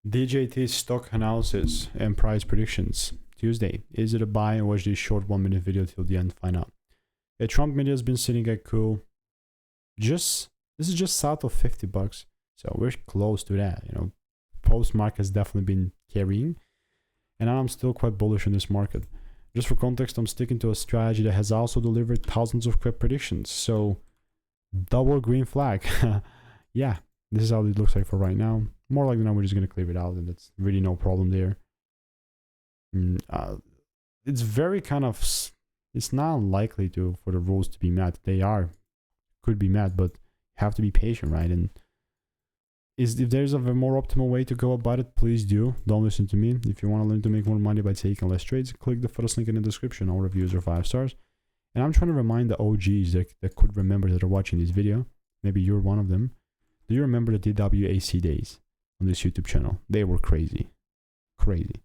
DJT stock analysis and price predictions. Tuesday. Is it a buy, or watch this short 1-minute video till the end? Find out. A Trump media has been sitting at cool. This is just south of $50. So we're close to that. You know, post market has definitely been carrying. And I'm still quite bullish on this market. Just for context, I'm sticking to a strategy that has also delivered thousands of quick predictions. So double green flag. Yeah, this is how it looks like for right now. More likely now we're just going to clear it out, and that's really no problem there. It's very kind of, it's not unlikely for the rules to be met. They could be met, but you have to be patient, right? And if there's a more optimal way to go about it, please do. Don't listen to me. If you want to learn to make more money by taking less trades, click the first link in the description. All reviews are 5 stars. And I'm trying to remind the OGs that could remember that are watching this video. Maybe you're one of them. Do you remember the DWAC days on this YouTube channel? They were crazy. Crazy.